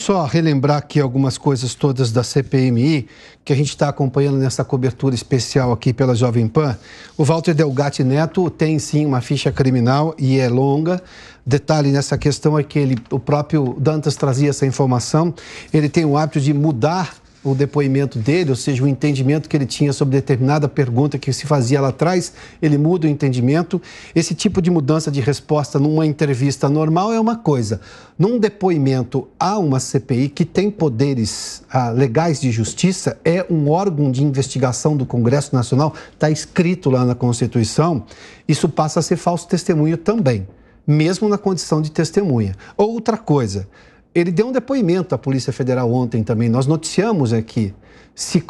só relembrar aqui algumas coisas todas da CPMI que a gente está acompanhando nessa cobertura especial aqui pela Jovem Pan. O Walter Delgatti Neto tem sim uma ficha criminal e é longa. Detalhe nessa questão é que o próprio Dantas trazia essa informação. Ele tem o hábito de mudar o depoimento dele, ou seja, o entendimento que ele tinha sobre determinada pergunta que se fazia lá atrás, ele muda o entendimento. Esse tipo de mudança de resposta numa entrevista normal é uma coisa. Num depoimento a uma CPI que tem poderes legais de justiça, é um órgão de investigação do Congresso Nacional, está escrito lá na Constituição, isso passa a ser falso testemunho também, mesmo na condição de testemunha. Outra coisa, ele deu um depoimento à Polícia Federal ontem também, nós noticiamos aqui. Se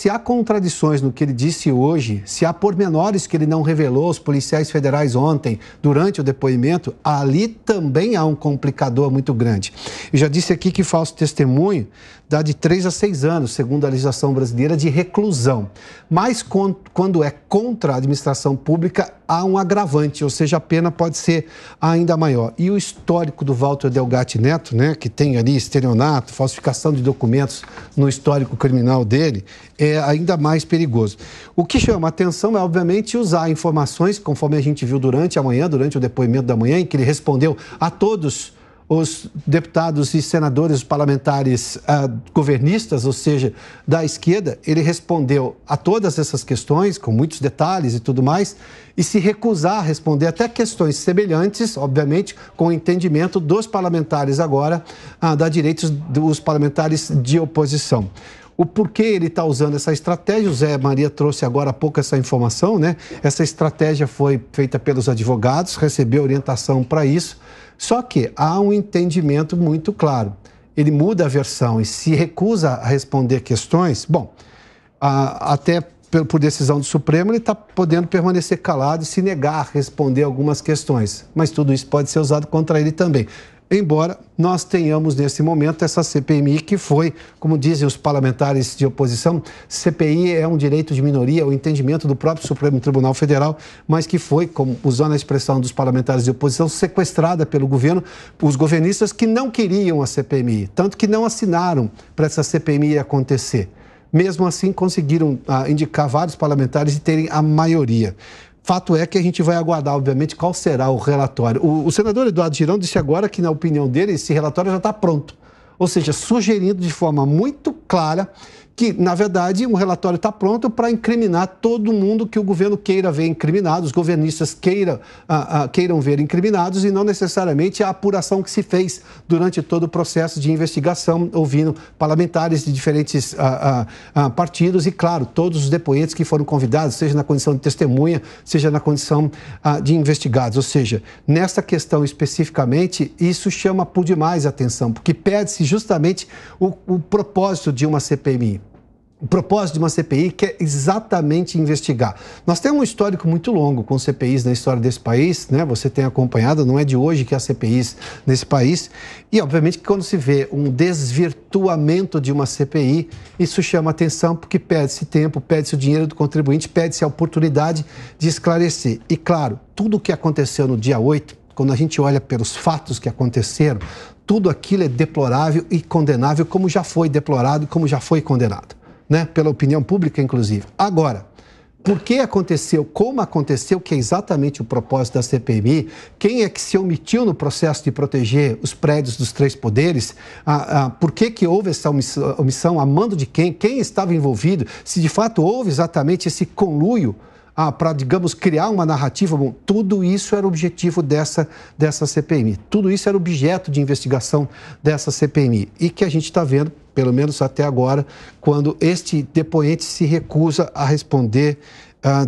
há contradições no que ele disse hoje, se há pormenores que ele não revelou aos policiais federais ontem, durante o depoimento, ali também há um complicador muito grande. Eu já disse aqui que falso testemunho dá de 3 a 6 anos, segundo a legislação brasileira, de reclusão. Mas quando é contra a administração pública, há um agravante, ou seja, a pena pode ser ainda maior. E o histórico do Walter Delgatti Neto, né, que tem ali estelionato, falsificação de documentos no histórico criminal dele, é ainda mais perigoso. O que chama a atenção é, obviamente, usar informações, conforme a gente viu durante o depoimento da manhã, em que ele respondeu a todos os deputados e senadores, os parlamentares governistas, ou seja, da esquerda, ele respondeu a todas essas questões, com muitos detalhes e tudo mais, e se recusar a responder até questões semelhantes, obviamente, com o entendimento dos parlamentares agora, da direita dos parlamentares de oposição. O porquê ele está usando essa estratégia, o Zé Maria trouxe agora há pouco essa informação, né? Essa estratégia foi feita pelos advogados, recebeu orientação para isso, só que há um entendimento muito claro. Ele muda a versão e se recusa a responder questões, bom, até por decisão do Supremo, ele está podendo permanecer calado e se negar a responder algumas questões, mas tudo isso pode ser usado contra ele também. Embora nós tenhamos, nesse momento, essa CPMI que foi, como dizem os parlamentares de oposição, CPI é um direito de minoria, o entendimento do próprio Supremo Tribunal Federal, mas que foi, como usando a expressão dos parlamentares de oposição, sequestrada pelo governo, os governistas que não queriam a CPMI, tanto que não assinaram para essa CPMI acontecer. Mesmo assim, conseguiram indicar vários parlamentares e terem a maioria. Fato é que a gente vai aguardar, obviamente, qual será o relatório. O senador Eduardo Girão disse agora que, na opinião dele, esse relatório já está pronto. Ou seja, sugerindo de forma muito clara que, na verdade, um relatório está pronto para incriminar todo mundo que o governo queira ver incriminado, os governistas queiram ver incriminados e não necessariamente a apuração que se fez durante todo o processo de investigação, ouvindo parlamentares de diferentes partidos e, claro, todos os depoentes que foram convidados, seja na condição de testemunha, seja na condição de investigados. Ou seja, nessa questão especificamente, isso chama por demais atenção, porque perde-se justamente o propósito de uma CPMI. O propósito de uma CPI que é exatamente investigar. Nós temos um histórico muito longo com CPIs na história desse país, né? Você tem acompanhado, não é de hoje que há CPIs nesse país. E, obviamente, que quando se vê um desvirtuamento de uma CPI, isso chama atenção porque perde-se tempo, perde-se o dinheiro do contribuinte, perde-se a oportunidade de esclarecer. E, claro, tudo o que aconteceu no dia 8, quando a gente olha pelos fatos que aconteceram, tudo aquilo é deplorável e condenável, como já foi deplorado e como já foi condenado, né? Pela opinião pública, inclusive. Agora, por que aconteceu, como aconteceu, que é exatamente o propósito da CPMI, quem é que se omitiu no processo de proteger os prédios dos 3 poderes, por que houve essa omissão, a mando de quem estava envolvido, se de fato houve exatamente esse conluio para, digamos, criar uma narrativa. Bom, tudo isso era o objetivo dessa CPMI, tudo isso era objeto de investigação dessa CPMI e que a gente está vendo, pelo menos até agora, quando este depoente se recusa a responder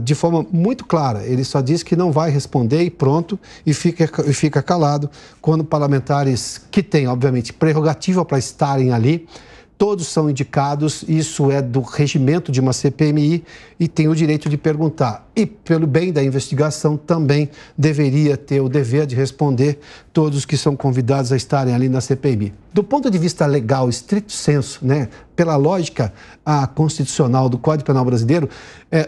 de forma muito clara. Ele só diz que não vai responder e pronto, e fica calado quando parlamentares que têm, obviamente, prerrogativa para estarem ali, todos são indicados, isso é do regimento de uma CPMI e tem o direito de perguntar. E, pelo bem da investigação, também deveria ter o dever de responder todos que são convidados a estarem ali na CPMI. Do ponto de vista legal, estrito sensu, né, pela lógica constitucional do Código Penal brasileiro,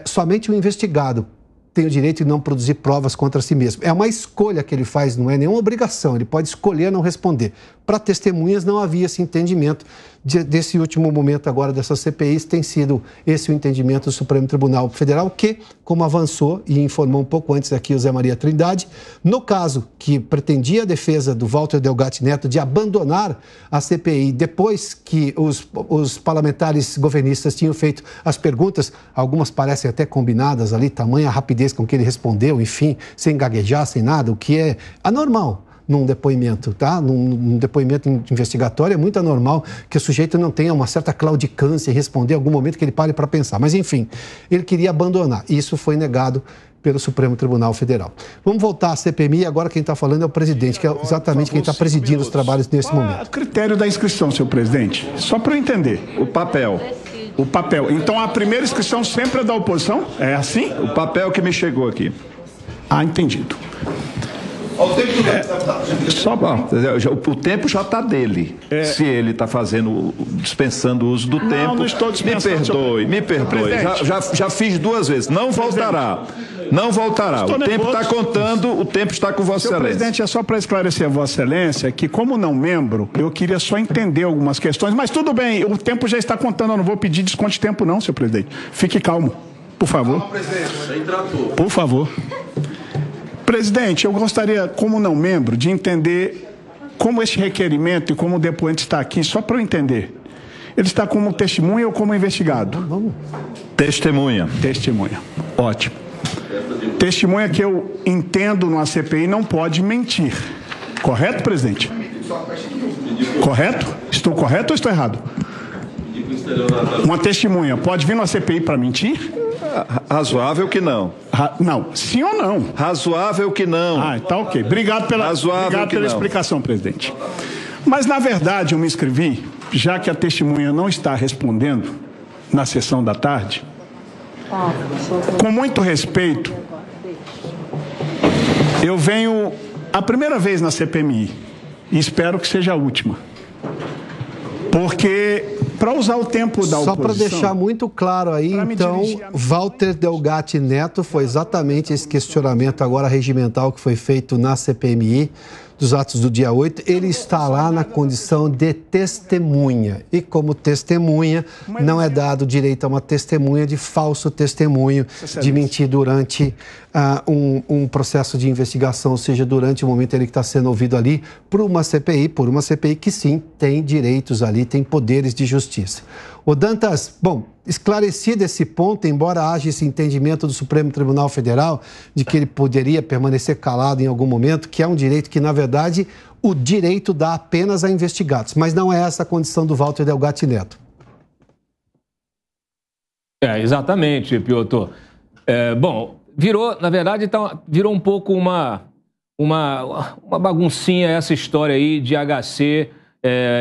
somente o investigado tem o direito de não produzir provas contra si mesmo. É uma escolha que ele faz, não é nenhuma obrigação, ele pode escolher não responder. para testemunhas não havia esse entendimento. Desse último momento agora dessas CPIs, tem sido esse o entendimento do Supremo Tribunal Federal, que, como avançou e informou um pouco antes aqui o Zé Maria Trindade, no caso que pretendia a defesa do Walter Delgatti Neto de abandonar a CPI depois que os parlamentares governistas tinham feito as perguntas, algumas parecem até combinadas ali, tamanha rapidez com que ele respondeu, enfim, sem gaguejar, sem nada, o que é anormal num depoimento, tá? Num depoimento investigatório é muito anormal que o sujeito não tenha uma certa claudicância em responder em algum momento que ele pare para pensar. Mas, enfim, ele queria abandonar. Isso foi negado pelo Supremo Tribunal Federal. Vamos voltar à CPMI. Agora quem está falando é o presidente, que é exatamente quem está presidindo os trabalhos nesse momento. A critério da inscrição, senhor presidente, só para eu entender. O papel. O papel. Então, a primeira inscrição sempre é da oposição? É assim? O papel que me chegou aqui. Ah, entendido. O tempo já está dele. Se ele está dispensando o uso do tempo. Não estou dispensando. Me perdoe. Já fiz 2 vezes. Não voltará. Não voltará. O tempo está contando, o tempo está com Vossa Excelência. Presidente, é só para esclarecer a Vossa Excelência que, como não membro, eu queria só entender algumas questões, mas tudo bem, o tempo já está contando, eu não vou pedir desconto de tempo não, senhor presidente. Fique calmo, por favor. Por favor. Presidente, eu gostaria, como não membro, de entender como esse requerimento e como o depoente está aqui, só para eu entender. Ele está como testemunha ou como investigado? Testemunha. Testemunha. Ótimo. Testemunha que eu entendo numa CPI não pode mentir. Correto, presidente? Correto? Estou correto ou estou errado? Uma testemunha pode vir numa CPI para mentir? Razoável que não. Não, sim ou não? Razoável que não. Ah, tá ok. Obrigado pela explicação, presidente. Mas, na verdade, eu me inscrevi, já que a testemunha não está respondendo na sessão da tarde, com muito respeito, eu venho a primeira vez na CPMI e espero que seja a última. Porque, para usar o tempo da oposição... Só para deixar muito claro aí, então, Walter Delgatti Neto, foi exatamente esse questionamento agora regimental que foi feito na CPMI, dos atos do dia 8, ele está lá na condição de testemunha. E como testemunha, não é dado direito a uma testemunha de falso testemunho, de mentir durante um processo de investigação, ou seja, durante o momento ele que está sendo ouvido ali por uma CPI que sim, tem direitos ali, tem poderes de justiça. Ô Dantas, bom, esclarecido esse ponto, embora haja esse entendimento do Supremo Tribunal Federal de que ele poderia permanecer calado em algum momento, que é um direito que, na verdade, o direito dá apenas a investigados, mas não é essa a condição do Walter Delgatti Neto. Exatamente, Piotr. Bom, na verdade, virou um pouco uma baguncinha essa história aí de HC,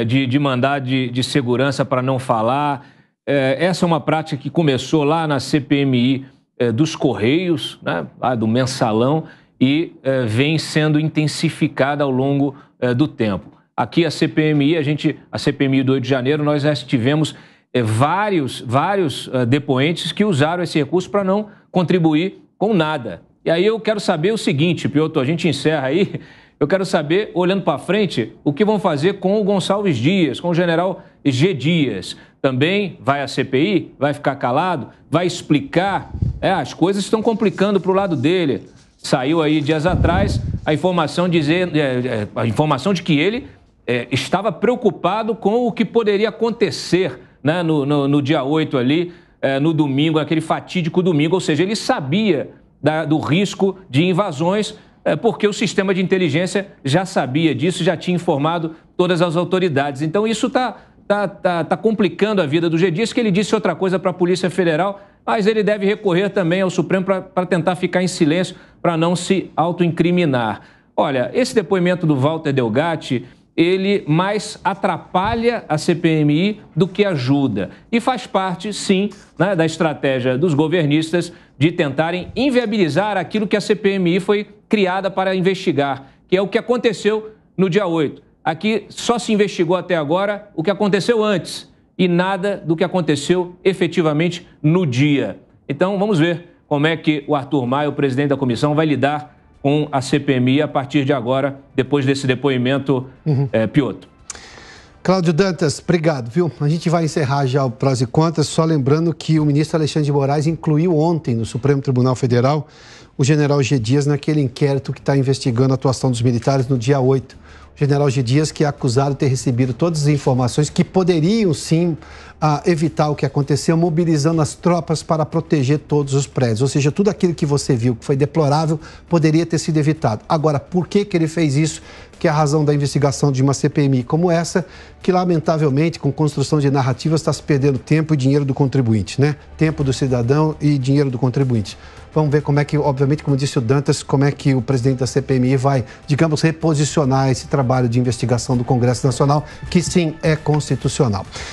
de mandado de segurança para não falar. Essa é uma prática que começou lá na CPMI dos Correios, né, lá do Mensalão, e vem sendo intensificada ao longo do tempo. Aqui a CPMI, a CPMI do 8 de janeiro, nós já tivemos vários depoentes que usaram esse recurso para não contribuir com nada. E aí eu quero saber o seguinte, Piotr, a gente encerra aí. Eu quero saber, olhando para frente, o que vão fazer com o Gonçalves Dias, com o general G. Dias. Também vai à CPI? Vai ficar calado? Vai explicar? As coisas estão complicando para o lado dele. Saiu aí dias atrás a informação de que ele estava preocupado com o que poderia acontecer, né, no dia 8 ali, no domingo, aquele fatídico domingo. Ou seja, ele sabia do risco de invasões, porque o sistema de inteligência já sabia disso, já tinha informado todas as autoridades. Então, isso está complicando a vida do G. Dias, que ele disse outra coisa para a Polícia Federal, mas ele deve recorrer também ao Supremo para tentar ficar em silêncio, para não se autoincriminar. Olha, esse depoimento do Walter Delgatti, ele mais atrapalha a CPMI do que ajuda. E faz parte, sim, né, da estratégia dos governistas de tentarem inviabilizar aquilo que a CPMI foi criada para investigar, que é o que aconteceu no dia 8. Aqui só se investigou até agora o que aconteceu antes e nada do que aconteceu efetivamente no dia. Então, vamos ver como é que o Arthur Maia, o presidente da comissão, vai lidar com a CPMI a partir de agora, depois desse depoimento, Piotr. Cláudio Dantas, obrigado, viu? A gente vai encerrar já o prós e contras, só lembrando que o ministro Alexandre de Moraes incluiu ontem no Supremo Tribunal Federal o general G. Dias naquele inquérito que está investigando a atuação dos militares no dia 8. O general G. Dias, que é acusado de ter recebido todas as informações que poderiam, sim, evitar o que aconteceu, mobilizando as tropas para proteger todos os prédios. Ou seja, tudo aquilo que você viu que foi deplorável poderia ter sido evitado. Agora, por que ele fez isso? Que é a razão da investigação de uma CPMI como essa, que lamentavelmente, com construção de narrativas, está se perdendo tempo e dinheiro do contribuinte, né? Tempo do cidadão e dinheiro do contribuinte. Vamos ver como é que, obviamente, como disse o Dantas, como é que o presidente da CPMI vai, digamos, reposicionar esse trabalho de investigação do Congresso Nacional, que sim é constitucional.